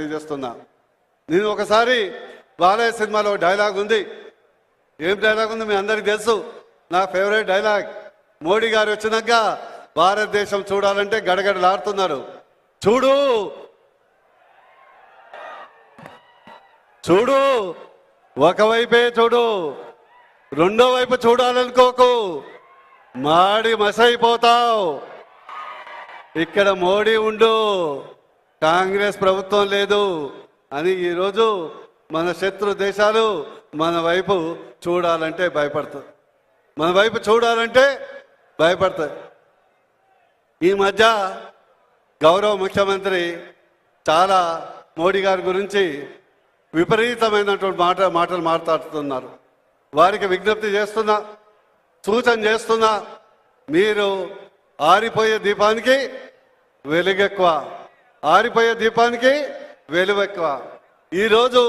చేస్తున్నా. నేను ఒకసారి బాలయ్య సినిమాలో డైలాగ్ ఉంది. ఏం డైలాగ్ ఉంది మీ అందరికి తెలుసు. నా ఫేవరెట్ డైలాగ్. మోడీ గారు వచ్చినాక భారతదేశం చూడాలంటే గడగడలాడుతున్నారు. చూడు చూడు, ఒకవైపే చూడు, రెండో వైపు చూడాలనుకోకు, మాడి మసైపోతావు. ఇక్కడ మోడీ ఉండు, కాంగ్రెస్ ప్రభుత్వం లేదు అని ఈరోజు మన శత్రు దేశాలు మన వైపు చూడాలంటే భయపడతాయి. మన వైపు చూడాలంటే భయపడతాయి. ఈ మధ్య గౌరవ ముఖ్యమంత్రి చాలా మోడీ గారి గురించి విపరీతమైనటువంటి మాటలు మాట్లాడుతున్నారు. వారికి విజ్ఞప్తి చేస్తున్నా, సూచన చేస్తున్నా, మీరు ఆరిపోయే దీపానికి వెలుగెక్కువ, ఆరిపోయే దీపానికి వెలువెక్కువ. ఈరోజు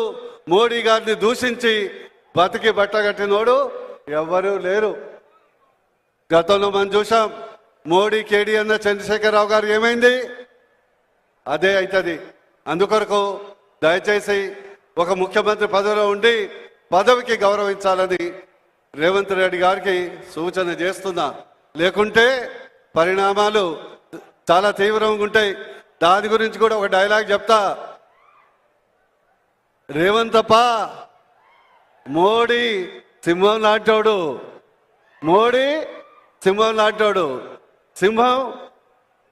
మోడీ గారిని దూషించి బతికి బట్టగట్టినోడు ఎవ్వరూ లేరు. గతంలో మనం చూసాం, మోడీ కేడీ అన్న చంద్రశేఖరరావు గారు ఏమైంది, అదే అవుతుంది. అందుకొరకు దయచేసి ఒక ముఖ్యమంత్రి పదవిలో ఉండి పదవికి గౌరవించాలని రేవంత్ రెడ్డి గారికి సూచన చేస్తున్నా. లేకుంటే పరిణామాలు చాలా తీవ్రంగా ఉంటాయి. దాని గురించి కూడా ఒక డైలాగ్ చెప్తా. రేవంతప్ప మోడీ సింహం లాంటోడు, మోడీ సింహం లాంటోడు. సింహం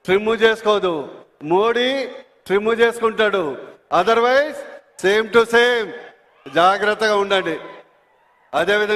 ట్రిమ్ము చేసుకోదు, మోడీ ట్రిమ్ము చేసుకుంటాడు. Otherwise same to same. జాగ్రత్తగా ఉండండి. అదేవిధంగా